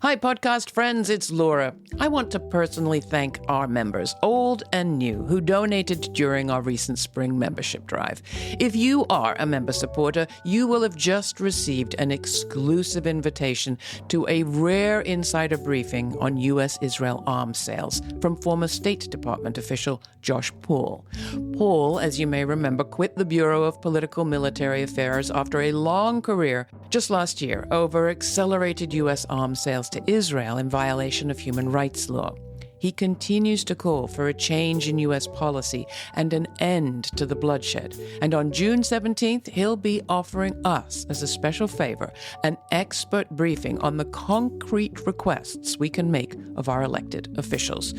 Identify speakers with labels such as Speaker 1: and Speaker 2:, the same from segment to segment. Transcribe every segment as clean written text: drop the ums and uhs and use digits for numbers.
Speaker 1: Hi, podcast friends, it's Laura. I want to personally thank our members, old and new, who donated during our recent spring membership drive. If you are a member supporter, you will have just received an exclusive invitation to a rare insider briefing on U.S.-Israel arms sales from former State Department official Josh Paul. Paul, as you may remember, quit the Bureau of Political Military Affairs after a long career just last year over accelerated U.S. arms sales to Israel in violation of human rights law. He continues to call for a change in U.S. policy and an end to the bloodshed. And on June 17th, he'll be offering us, as a special favor, an expert briefing on the concrete requests we can make of our elected officials.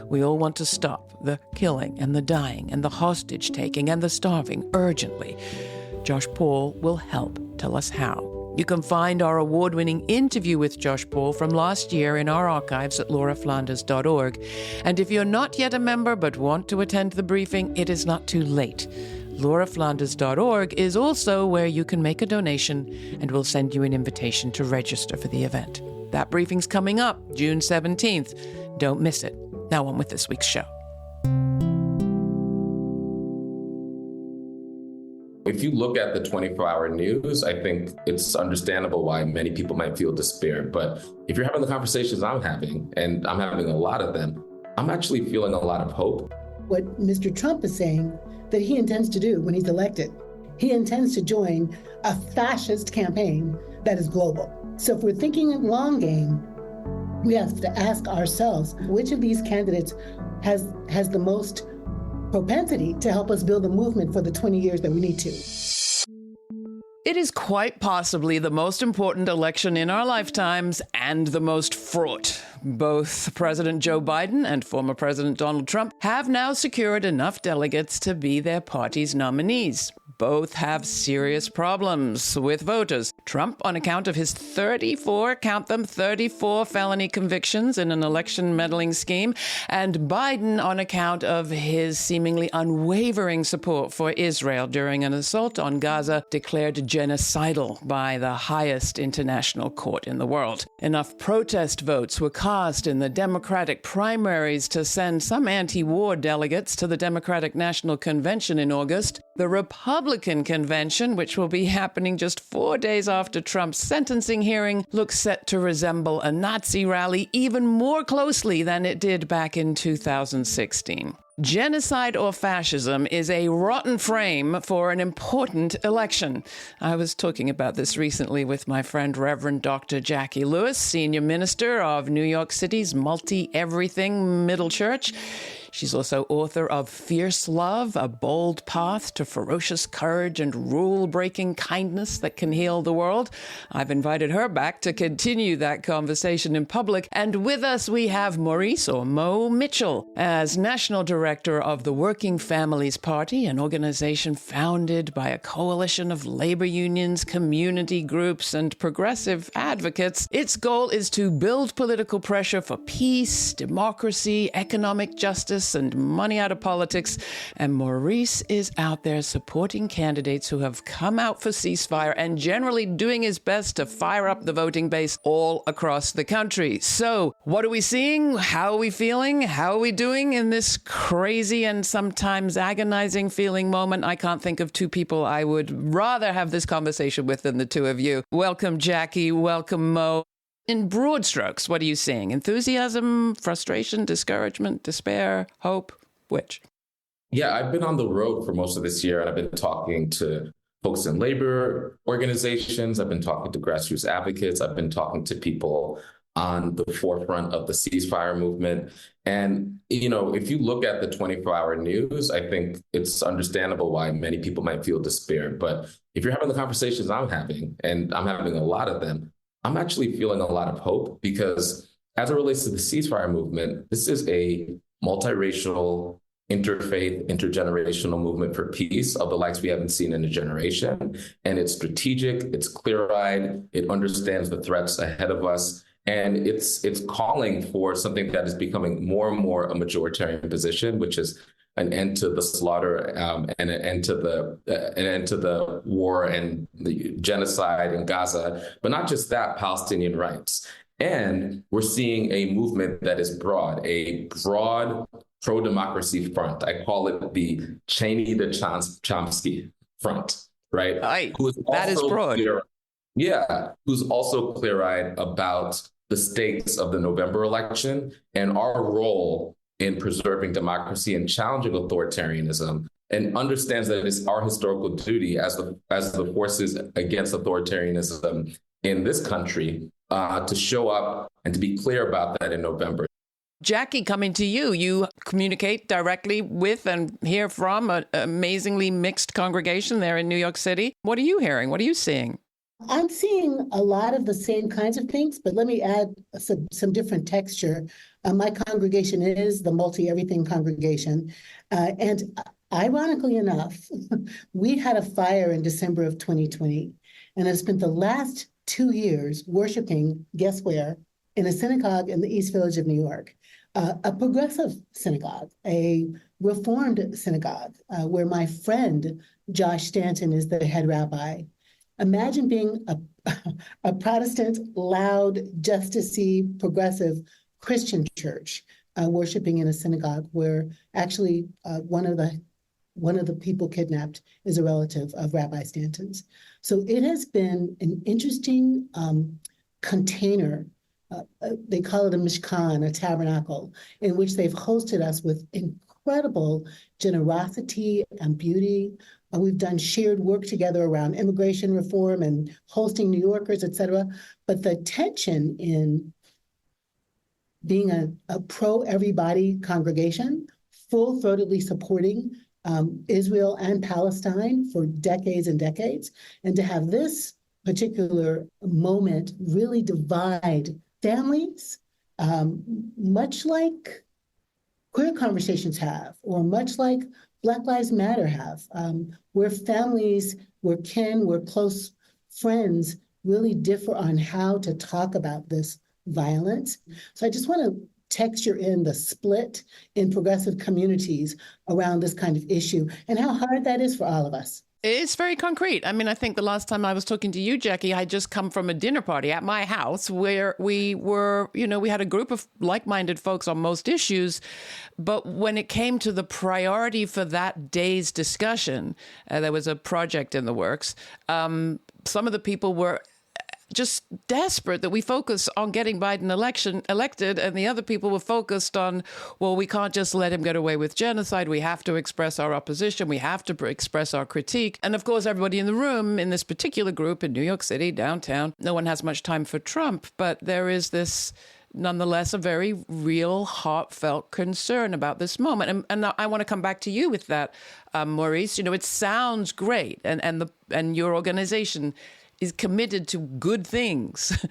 Speaker 1: We all want to stop the killing and the dying and the hostage-taking and the starving urgently. Josh Paul will help tell us how. You can find our award-winning interview with Josh Paul from last year in our archives at lauraflanders.org. And if you're not yet a member but want to attend the briefing, it is not too late. lauraflanders.org is also where you can make a donation, and we'll send you an invitation to register for the event. That briefing's coming up June 17th. Don't miss it. Now on with this week's show.
Speaker 2: If you look at the 24-hour news, I think it's understandable why many people might feel despair. But if you're having the conversations I'm having, and I'm having a lot of them, I'm actually feeling a lot of hope.
Speaker 3: What Mr. Trump is saying that he intends to do when he's elected, he intends to join a fascist campaign that is global. So if we're thinking long game, we have to ask ourselves, which of these candidates has the most propensity to help us build a movement for the 20 years that we need to.
Speaker 1: It is quite possibly the most important election in our lifetimes and the most fraught. Both President Joe Biden and former President Donald Trump have now secured enough delegates to be their party's nominees. Both have serious problems with voters. Trump on account of his 34 felony convictions in an election meddling scheme, and Biden on account of his seemingly unwavering support for Israel during an assault on Gaza declared genocidal by the highest international court in the world. Enough protest votes were cast in the Democratic primaries to send some anti-war delegates to the Democratic National Convention in August. The Republican convention, which will be happening just 4 days after Trump's sentencing hearing, looks set to resemble a Nazi rally even more closely than it did back in 2016. Genocide or fascism is a rotten frame for an important election. I was talking about this recently with my friend Reverend Dr. Jacqui Lewis, senior minister of New York City's multi-everything middle church. She's also author of Fierce Love, A Bold Path to Ferocious Courage and Rule-Breaking Kindness That Can Heal the World. I've invited her back to continue that conversation in public. And with us, we have Maurice, or Mo Mitchell, as National Director of the Working Families Party, an organization founded by a coalition of labor unions, community groups, and progressive advocates. Its goal is to build political pressure for peace, democracy, economic justice, and money out of politics. And Maurice is out there supporting candidates who have come out for ceasefire and generally doing his best to fire up the voting base all across the country. So what are we seeing? How are we feeling? How are we doing in this crazy and sometimes agonizing feeling moment? I can't think of two people I would rather have this conversation with than the two of you. Welcome, Jacqui. Welcome, Mo. In broad strokes, what are you seeing? Enthusiasm, frustration, discouragement, despair, hope? Which?
Speaker 2: Yeah, I've been on the road for most of this year, and I've been talking to folks in labor organizations. I've been talking to grassroots advocates. I've been talking to people on the forefront of the ceasefire movement. And, you know, if you look at the 24-hour news, I think it's understandable why many people might feel despair. But if you're having the conversations I'm having, and I'm having a lot of them, I'm actually feeling a lot of hope, because as it relates to the ceasefire movement, this is a multiracial, interfaith, intergenerational movement for peace of the likes we haven't seen in a generation. And it's strategic, it's clear-eyed, it understands the threats ahead of us. And it's calling for something that is becoming more and more a majoritarian position, which is an end to the slaughter and an end to the war and the genocide in Gaza, but not just that, Palestinian rights. And we're seeing a movement that is broad, a broad pro-democracy front. I call it the Cheney to Chomsky front, right?
Speaker 1: Right.
Speaker 2: Who is
Speaker 1: That is broad.
Speaker 2: who's also clear-eyed about the stakes of the November election and our role in preserving democracy and challenging authoritarianism, and understands that it's our historical duty as the forces against authoritarianism in this country to show up and to be clear about that in November.
Speaker 1: Jacqui, coming to you, you communicate directly with and hear from an amazingly mixed congregation there in New York City. What are you hearing? What are you seeing?
Speaker 3: I'm seeing a lot of the same kinds of things, but let me add some different texture. My congregation is the Multi-Everything congregation. And ironically enough, we had a fire in December of 2020, and I've spent the last 2 years worshiping, guess where, in a synagogue in the East Village of New York, a progressive synagogue, a Reformed synagogue, where my friend Josh Stanton is the head rabbi. Imagine being a Protestant, loud, justicey, progressive Christian church worshiping in a synagogue where actually one of the people kidnapped is a relative of Rabbi Stanton's. So it has been an interesting container. They call it a mishkan, a tabernacle, in which they've hosted us with incredible generosity and beauty. We've done shared work together around immigration reform and hosting New Yorkers, et cetera. But the tension in being a pro-everybody congregation, full-throatedly supporting Israel and Palestine for decades and decades, and to have this particular moment really divide families, much like queer conversations have, or much like Black Lives Matter have, where families, where kin, where close friends really differ on how to talk about this violence. So I just want to texture in the split in progressive communities around this kind of issue and how hard that is for all of us.
Speaker 1: It's very concrete. I mean, I think the last time I was talking to you, Jacqui, I had just come from a dinner party at my house where we were, we had a group of like-minded folks on most issues. But when it came to the priority for that day's discussion, there was a project in the works. Some of the people were just desperate that we focus on getting Biden elected, and the other people were focused on, well, we can't just let him get away with genocide. We have to express our opposition. We have to express our critique. And of course, everybody in the room in this particular group in New York City, downtown, no one has much time for Trump, but there is this, nonetheless, a very real, heartfelt concern about this moment. And I want to come back to you with that, Maurice. It sounds great, and your organization is committed to good things.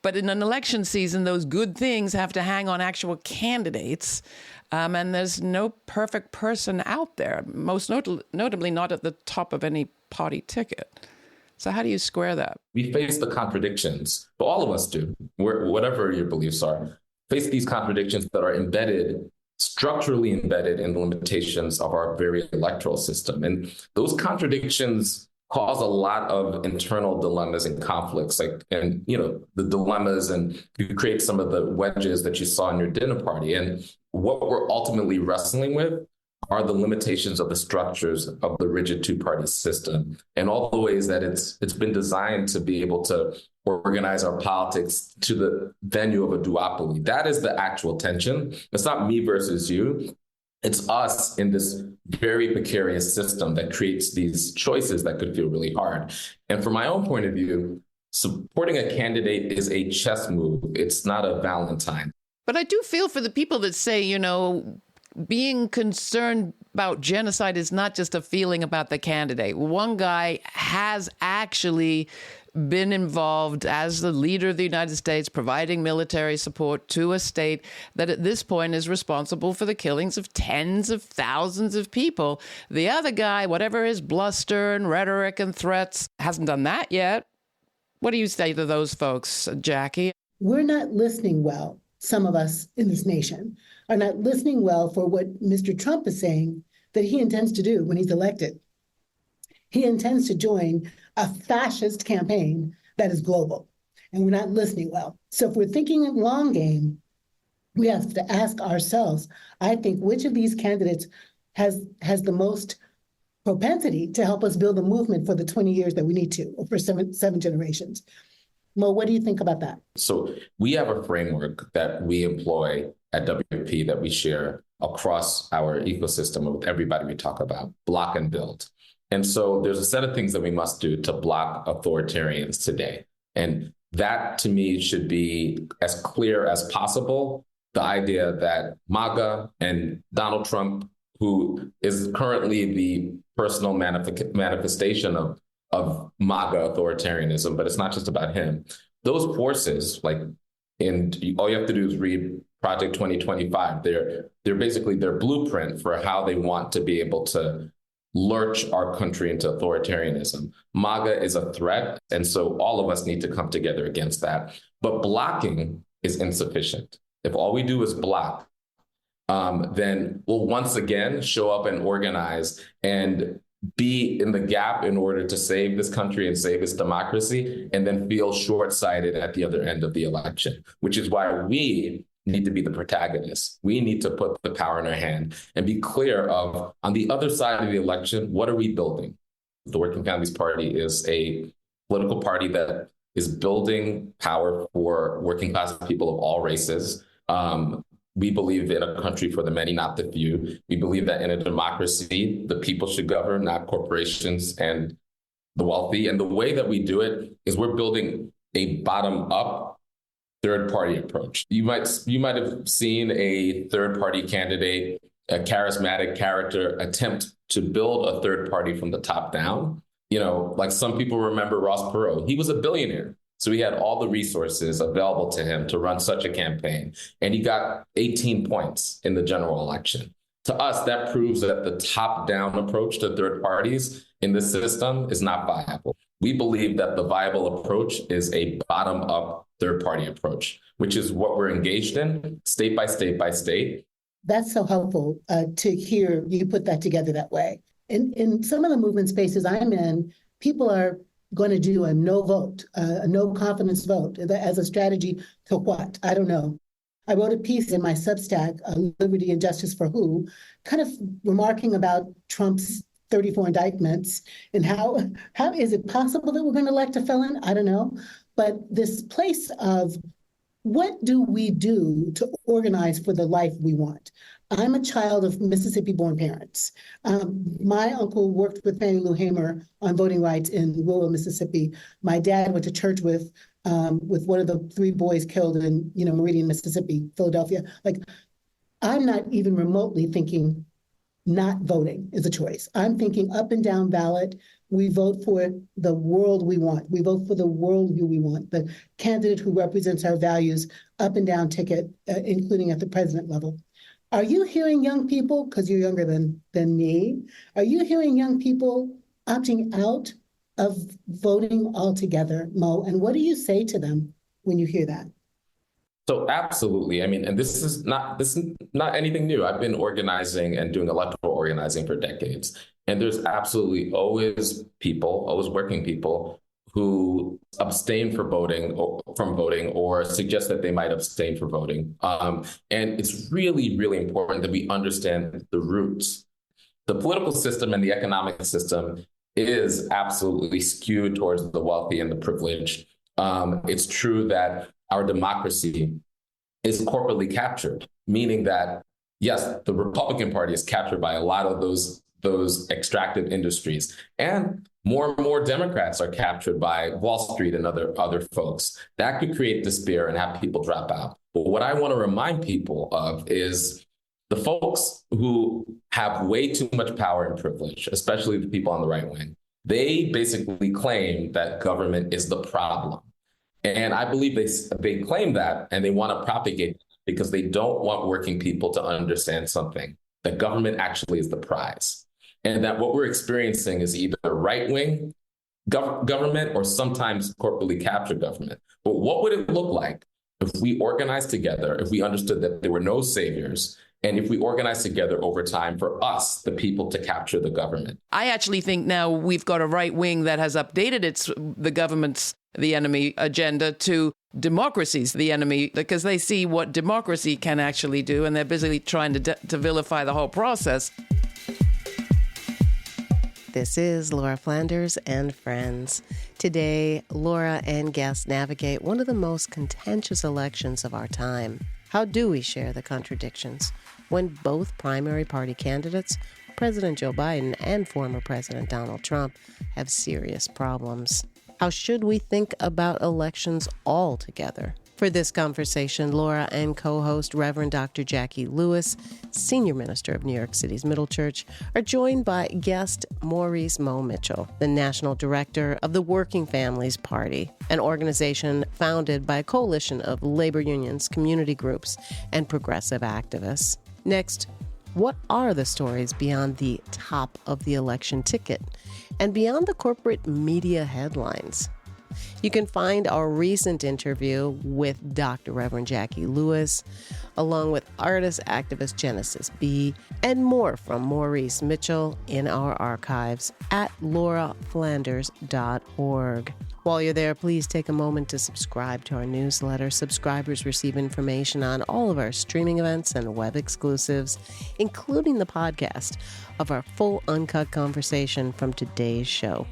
Speaker 1: But in an election season, those good things have to hang on actual candidates. And there's no perfect person out there, most notably not at the top of any party ticket. So how do you square that?
Speaker 2: We face the contradictions, but all of us do, whatever your beliefs are, face these contradictions that are structurally embedded in the limitations of our very electoral system. And those contradictions cause a lot of internal dilemmas and conflicts, the dilemmas, and you create some of the wedges that you saw in your dinner party. And what we're ultimately wrestling with are the limitations of the structures of the rigid two-party system and all the ways that it's been designed to be able to organize our politics to the venue of a duopoly. That is the actual tension. It's not me versus you. It's us in this very precarious system that creates these choices that could feel really hard. And from my own point of view, supporting a candidate is a chess move. It's not a valentine.
Speaker 1: But I do feel for the people that say, being concerned about genocide is not just a feeling about the candidate. One guy has actually been involved as the leader of the United States, providing military support to a state that at this point is responsible for the killings of tens of thousands of people. The other guy, whatever his bluster and rhetoric and threats, hasn't done that yet. What do you say to those folks, Jacqui?
Speaker 3: We're not listening well. Some of us in this nation are not listening well for what Mr. Trump is saying that he intends to do when he's elected. He intends to join a fascist campaign that is global. and we're not listening well. So if we're thinking long game, we have to ask ourselves, I think, which of these candidates has the most propensity to help us build a movement for the 20 years that we need to, or for seven generations. Mo, what do you think about that?
Speaker 2: So we have a framework that we employ at WP that we share across our ecosystem with everybody we talk about, block and build. And so there's a set of things that we must do to block authoritarians today. And that, to me, should be as clear as possible. The idea that MAGA and Donald Trump, who is currently the personal manifestation of MAGA authoritarianism, but it's not just about him. Those forces, and all you have to do is read Project 2025. They're basically their blueprint for how they want to be able to lurch our country into authoritarianism. MAGA is a threat, and so all of us need to come together against that. But blocking is insufficient. If all we do is block, then we'll once again show up and organize and be in the gap in order to save this country and save its democracy, and then feel short-sighted at the other end of the election, which is why we need to be the protagonists. We need to put the power in our hand and be clear of, on the other side of the election, what are we building? The Working Families Party is a political party that is building power for working class people of all races. We believe in a country for the many, not the few. We believe that in a democracy, the people should govern, not corporations and the wealthy. And the way that we do it is we're building a bottom-up third-party approach. You might have seen a third-party candidate, a charismatic character, attempt to build a third party from the top down. Like some people remember Ross Perot. He was a billionaire. So he had all the resources available to him to run such a campaign. And he got 18 points in the general election. To us, that proves that the top-down approach to third parties in this system is not viable. We believe that the viable approach is a bottom-up third-party approach, which is what we're engaged in, state by state by state.
Speaker 3: That's so helpful to hear you put that together that way. In some of the movement spaces I'm in, people are going to do a no vote, a no confidence vote as a strategy to what? I don't know. I wrote a piece in my Substack, Liberty and Justice for Who, kind of remarking about Trump's 34 indictments and how is it possible that we're going to elect a felon? I don't know. But this place of what do we do to organize for the life we want? I'm a child of Mississippi-born parents. My uncle worked with Fannie Lou Hamer on voting rights in rural Mississippi. My dad went to church with one of the 3 boys killed in Meridian, Mississippi, Philadelphia. I'm not even remotely thinking not voting is a choice. I'm thinking up and down ballot. We vote for the world we want. We vote for the worldview we want, the candidate who represents our values, up and down ticket, including at the president level. Are you hearing young people, because you're younger than me, are you hearing young people opting out of voting altogether, Mo? And what do you say to them when you hear that?
Speaker 2: So absolutely. I mean, and this is not anything new. I've been organizing and doing electoral organizing for decades. And there's absolutely always working people who abstain from voting or suggest that they might abstain from voting. And it's really, really important that we understand the roots. The political system and the economic system is absolutely skewed towards the wealthy and the privileged. It's true that our democracy is corporately captured, meaning that, yes, the Republican Party is captured by a lot of those extractive industries. And more Democrats are captured by Wall Street and other folks. That could create despair and have people drop out. But what I want to remind people of is the folks who have way too much power and privilege, especially the people on the right wing. They basically claim that government is the problem. And I believe they claim that and they want to propagate it because they don't want working people to understand something, that government actually is the prize. And that what we're experiencing is either right-wing government or sometimes corporately captured government. But what would it look like if we organized together, if we understood that there were no saviors, and if we organize together over time for us, the people, to capture the government?
Speaker 1: I actually think now we've got a right wing that has updated the government's the enemy agenda to democracy's the enemy, because they see what democracy can actually do, and they're busy trying to vilify the whole process.
Speaker 4: This is Laura Flanders and Friends. Today, Laura and guests navigate one of the most contentious elections of our time. How do we share the contradictions when both primary party candidates, President Joe Biden and former President Donald Trump, have serious problems? How should we think about elections altogether? For this conversation, Laura and co-host Reverend Dr. Jacqui Lewis, Senior Minister of New York City's Middle Church, are joined by guest Maurice Mo Mitchell, the National Director of the Working Families Party, an organization founded by a coalition of labor unions, community groups, and progressive activists. Next, what are the stories beyond the top of the election ticket and beyond the corporate media headlines? You can find our recent interview with Dr. Reverend Jacqui Lewis, along with artist activist Genesis B, and more from Maurice Mitchell in our archives at lauraflanders.org. While you're there, please take a moment to subscribe to our newsletter. Subscribers receive information on all of our streaming events and web exclusives, including the podcast of our full uncut conversation from today's show.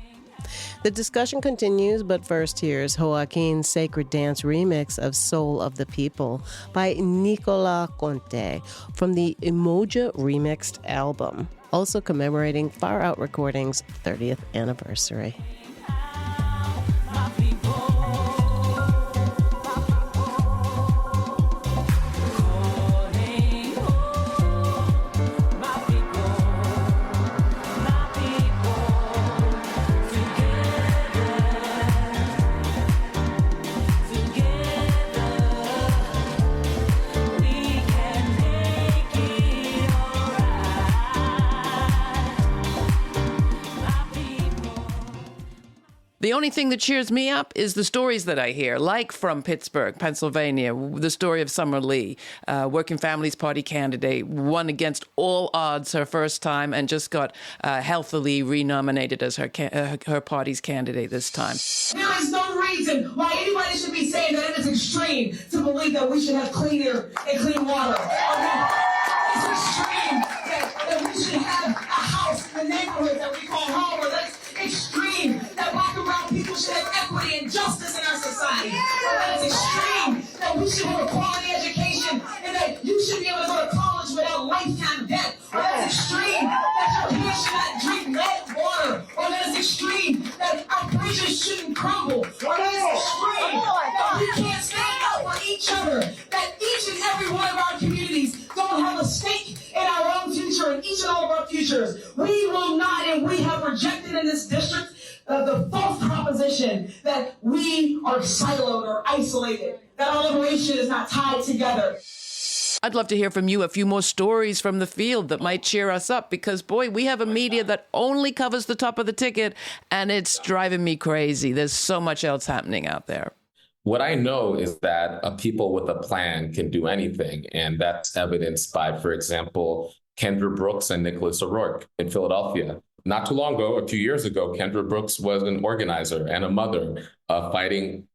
Speaker 4: The discussion continues, but first here's Joaquin's Sacred Dance remix of Soul of the People by Nicola Conte from the Emoja Remixed album, also commemorating Far Out Recordings' 30th anniversary.
Speaker 1: The only thing that cheers me up is the stories that I hear, like from Pittsburgh, Pennsylvania, the story of Summer Lee, Working Families Party candidate, won against all odds her first time and just got healthily renominated as her party's candidate this time.
Speaker 5: There is no reason why anybody should be saying that it is extreme to believe that we should have clean air and clean water. It's extreme that we should have a house in the neighborhood that we call home. That's extreme that black and brown people should have equity and justice in our society. That is extreme that we should have a quality education and that you should be able to go to college without lifetime debt. Or that's extreme that your kids should not drink lead water. Or that is extreme that our bridges shouldn't crumble. Or that is extreme that we can't stand up for each other. That each and every one of our communities don't have a stake in our own future, in each and all of our futures. We will not, and we have rejected in this district the false proposition that we are siloed or isolated, that our liberation is not tied together.
Speaker 1: I'd love to hear from you a few more stories from the field that might cheer us up, because, boy, we have a media that only covers the top of the ticket, and it's driving me crazy. There's so much else happening out there.
Speaker 2: What I know is that people with a plan can do anything, and that's evidenced by, for example, Kendra Brooks and Nicholas O'Rourke in Philadelphia. Not too long ago, a few years ago, Kendra Brooks was an organizer and a mother fighting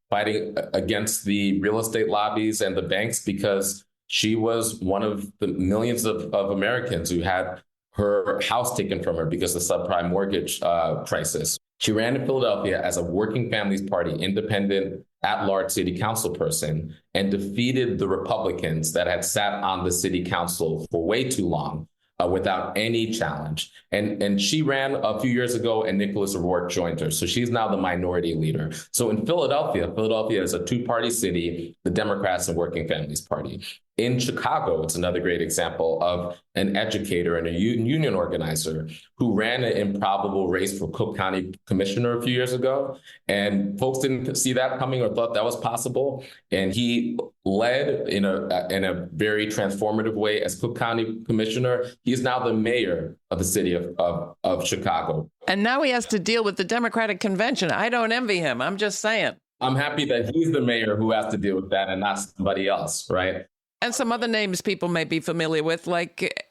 Speaker 2: against the real estate lobbies and the banks, because she was one of the millions of Americans who had her house taken from her because of the subprime mortgage crisis. She ran in Philadelphia as a Working Families Party independent at-large city council person and defeated the Republicans that had sat on the city council for way too long without any challenge. And she ran a few years ago, and Nicholas O'Rourke joined her. So she's now the minority leader. So in Philadelphia is a two-party city, the Democrats and Working Families Party. In Chicago, it's another great example of an educator and a union organizer who ran an improbable race for Cook County commissioner a few years ago. And folks didn't see that coming or thought that was possible. And he led in a very transformative way as Cook County commissioner. He's now the mayor of the city of Chicago.
Speaker 1: And now he has to deal with the Democratic convention. I don't envy him. I'm just saying.
Speaker 2: I'm happy that he's the mayor who has to deal with that and not somebody else, right?
Speaker 1: And some other names people may be familiar with, like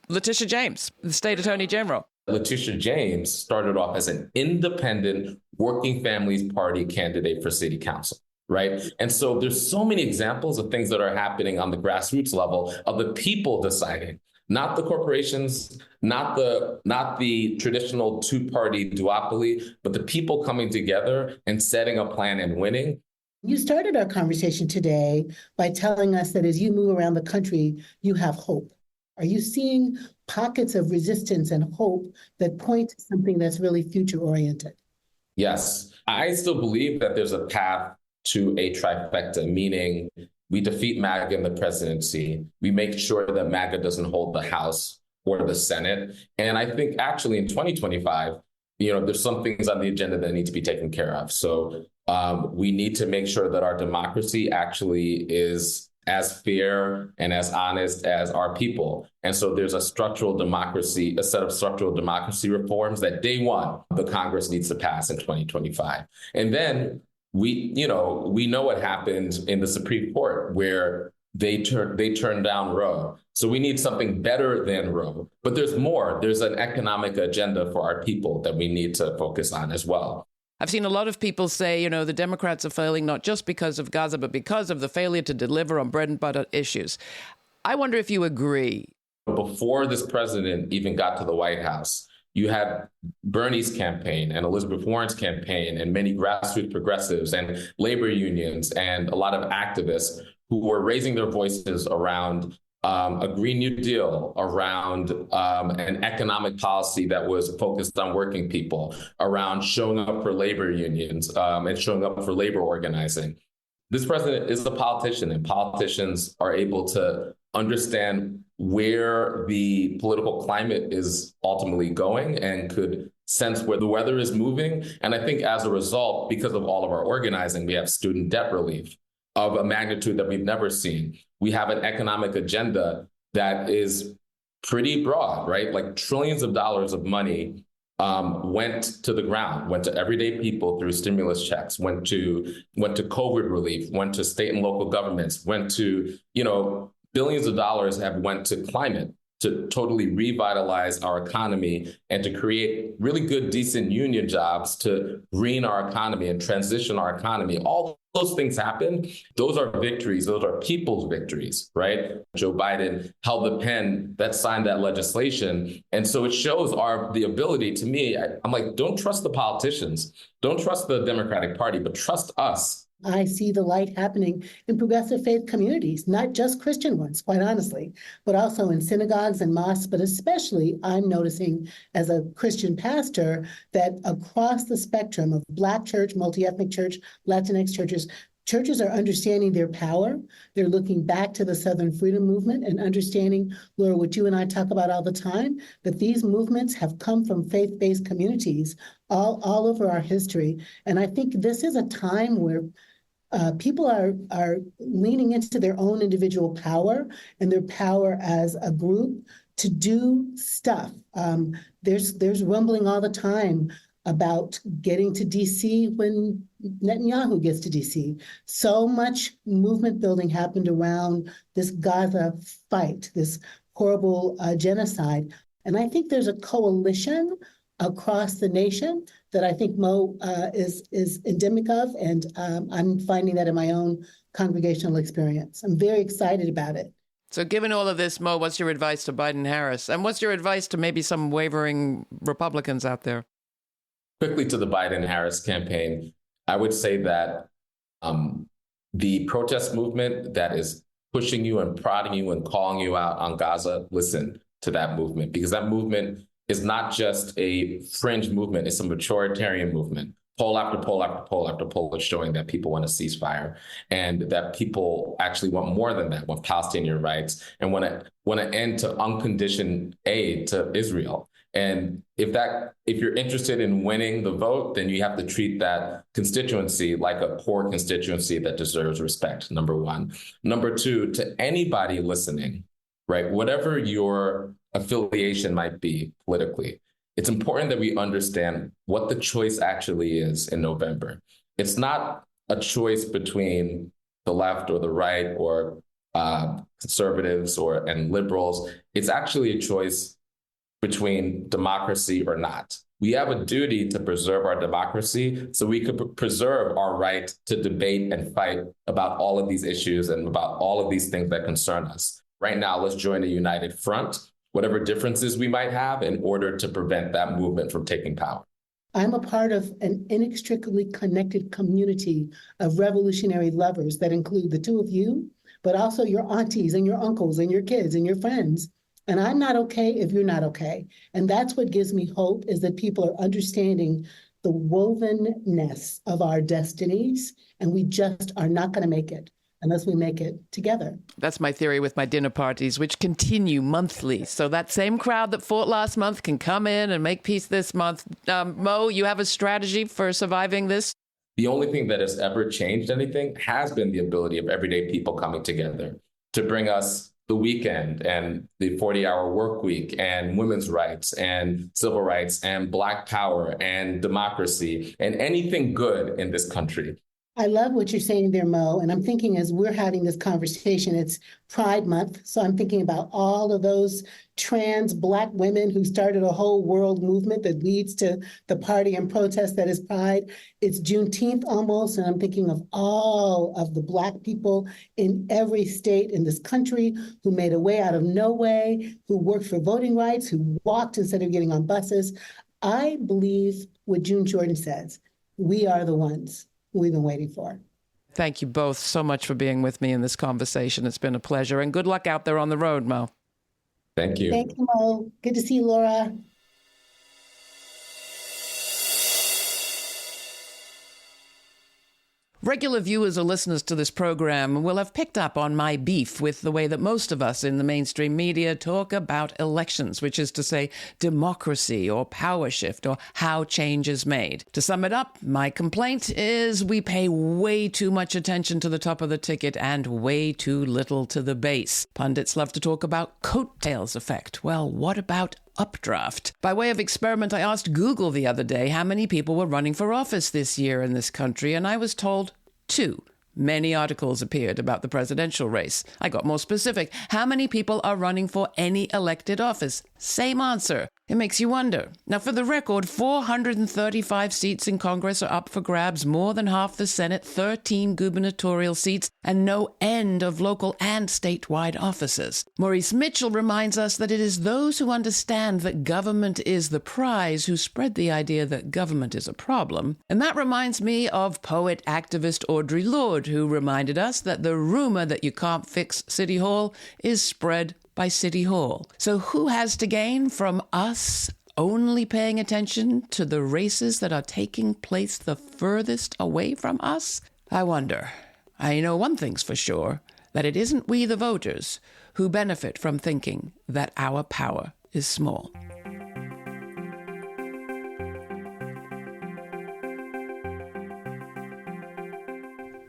Speaker 1: Letitia James, the state attorney general.
Speaker 2: Letitia James started off as an independent Working Families Party candidate for city council, right? And so there's so many examples of things that are happening on the grassroots level of the people deciding, not the corporations, not the traditional two-party duopoly, but the people coming together and setting a plan and winning.
Speaker 3: You started our conversation today by telling us that as you move around the country, you have hope. Are you seeing pockets of resistance and hope that point to something that's really future-oriented?
Speaker 2: Yes. I still believe that there's a path to a trifecta, meaning we defeat MAGA in the presidency, we make sure that MAGA doesn't hold the House or the Senate. And I think actually in 2025, there's some things on the agenda that need to be taken care of. So we need to make sure that our democracy actually is as fair and as honest as our people. And so there's a set of structural democracy reforms that day one, the Congress needs to pass in 2025. And then we know what happened in the Supreme Court where they turned down Roe. So we need something better than Roe. But there's more. There's an economic agenda for our people that we need to focus on as well.
Speaker 1: I've seen a lot of people say, the Democrats are failing not just because of Gaza, but because of the failure to deliver on bread and butter issues. I wonder if you agree.
Speaker 2: Before this president even got to the White House, you had Bernie's campaign and Elizabeth Warren's campaign and many grassroots progressives and labor unions and a lot of activists who were raising their voices around a Green New Deal, around an economic policy that was focused on working people, around showing up for labor unions and showing up for labor organizing. This president is a politician, and politicians are able to understand where the political climate is ultimately going and could sense where the weather is moving. And I think as a result, because of all of our organizing, we have student debt relief of a magnitude that we've never seen. We have an economic agenda that is pretty broad, right? Like trillions of dollars of money went to the ground, went to everyday people through stimulus checks, went to COVID relief, went to state and local governments, went to, billions of dollars have went to climate to totally revitalize our economy and to create really good, decent union jobs to green our economy and transition our economy. All those things happen. Those are victories. Those are people's victories, right? Joe Biden held the pen that signed that legislation. And so it shows the ability to me. I'm like, don't trust the politicians. Don't trust the Democratic Party, but trust us.
Speaker 3: I see the light happening in progressive faith communities, not just Christian ones, quite honestly, but also in synagogues and mosques. But especially, I'm noticing as a Christian pastor that across the spectrum of Black church, multi-ethnic church, Latinx churches are understanding their power. They're looking back to the Southern Freedom Movement and understanding, Laura, what you and I talk about all the time, that these movements have come from faith-based communities all over our history. And I think this is a time where people are leaning into their own individual power and their power as a group to do stuff. There's rumbling all the time about getting to D.C. when Netanyahu gets to D.C. So much movement building happened around this Gaza fight, this horrible genocide. And I think there's a coalition across the nation that I think Mo is endemic of, and I'm finding that in my own congregational experience. I'm very excited about it.
Speaker 1: So given all of this, Mo, what's your advice to Biden-Harris? And what's your advice to maybe some wavering Republicans out there?
Speaker 2: Quickly to the Biden-Harris campaign, I would say that the protest movement that is pushing you and prodding you and calling you out on Gaza, listen to that movement, because that movement is not just a fringe movement, it's a majoritarian movement. Poll after poll after poll after poll is showing that people want a ceasefire and that people actually want more than that, want Palestinian rights and want an end to unconditioned aid to Israel. And if you're interested in winning the vote, then you have to treat that constituency like a core constituency that deserves respect, number one. Number two, to anybody listening, right, whatever your affiliation might be politically, it's important that we understand what the choice actually is in November. It's not a choice between the left or the right or conservatives and liberals. It's actually a choice between democracy or not. We have a duty to preserve our democracy so we could preserve our right to debate and fight about all of these issues and about all of these things that concern us. Right now, let's join a united front, whatever differences we might have, in order to prevent that movement from taking power.
Speaker 3: I'm a part of an inextricably connected community of revolutionary lovers that include the two of you, but also your aunties and your uncles and your kids and your friends. And I'm not okay if you're not okay. And that's what gives me hope, is that people are understanding the wovenness of our destinies, and we just are not going to make it unless we make it together.
Speaker 1: That's my theory with my dinner parties, which continue monthly. So that same crowd that fought last month can come in and make peace this month. Mo, you have a strategy for surviving this?
Speaker 2: The only thing that has ever changed anything has been the ability of everyday people coming together to bring us the weekend and the 40-hour work week and women's rights and civil rights and Black power and democracy and anything good in this country.
Speaker 3: I love what you're saying there, Mo. And I'm thinking, as we're having this conversation, it's Pride Month. So I'm thinking about all of those trans Black women who started a whole world movement that leads to the party and protest that is Pride. It's Juneteenth almost. And I'm thinking of all of the Black people in every state in this country who made a way out of no way, who worked for voting rights, who walked instead of getting on buses. I believe what June Jordan says. We are the ones we've been waiting for.
Speaker 1: Thank you both so much for being with me in this conversation. It's been a pleasure. And good luck out there on the road, Mo.
Speaker 2: Thank you.
Speaker 3: Thank you, Mo. Good to see you, Laura.
Speaker 1: Regular viewers or listeners to this program will have picked up on my beef with the way that most of us in the mainstream media talk about elections, which is to say democracy or power shift or how change is made. To sum it up, my complaint is we pay way too much attention to the top of the ticket and way too little to the base. Pundits love to talk about coattails effect. Well, what about updraft? By way of experiment, I asked Google the other day how many people were running for office this year in this country, and I was told 2. Many articles appeared about the presidential race. I got more specific. How many people are running for any elected office? Same answer. It makes you wonder. Now, for the record, 435 seats in Congress are up for grabs, more than half the Senate, 13 gubernatorial seats, and no end of local and statewide offices. Maurice Mitchell reminds us that it is those who understand that government is the prize who spread the idea that government is a problem. And that reminds me of poet-activist Audre Lorde, who reminded us that the rumor that you can't fix City Hall is spread by City Hall. So who has to gain from us only paying attention to the races that are taking place the furthest away from us? I wonder. I know one thing's for sure, that it isn't we the voters who benefit from thinking that our power is small.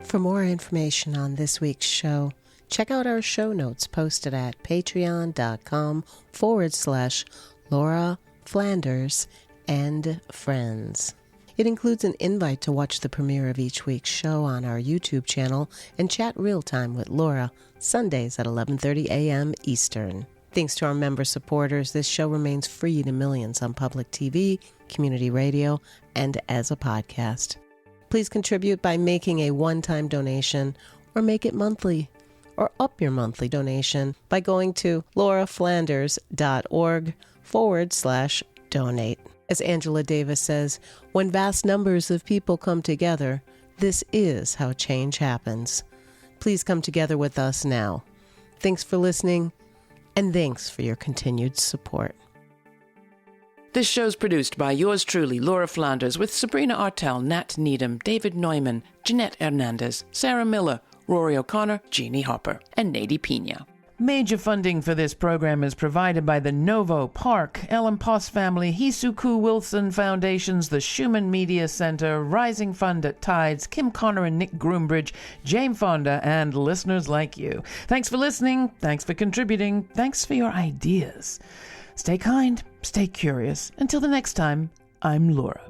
Speaker 4: For more information on this week's show, check out our show notes posted at patreon.com/Laura Flanders and Friends. It includes an invite to watch the premiere of each week's show on our YouTube channel and chat real-time with Laura, Sundays at 11:30 a.m. Eastern. Thanks to our member supporters, this show remains free to millions on public TV, community radio, and as a podcast. Please contribute by making a one-time donation or make it monthly, or up your monthly donation by going to lauraflanders.org/donate. As Angela Davis says, when vast numbers of people come together, this is how change happens. Please come together with us now. Thanks for listening, and thanks for your continued support.
Speaker 1: This show's produced by yours truly, Laura Flanders, with Sabrina Artel, Nat Needham, David Neumann, Jeanette Hernandez, Sarah Miller, Rory O'Connor, Jeannie Hopper, and Nady Pina. Major funding for this program is provided by the Novo, Park, Ellen Poss Family, Hisuku Wilson Foundations, the Schumann Media Center, Rising Fund at Tides, Kim Connor and Nick Groombridge, Jane Fonda, and listeners like you. Thanks for listening. Thanks for contributing. Thanks for your ideas. Stay kind. Stay curious. Until the next time, I'm Laura.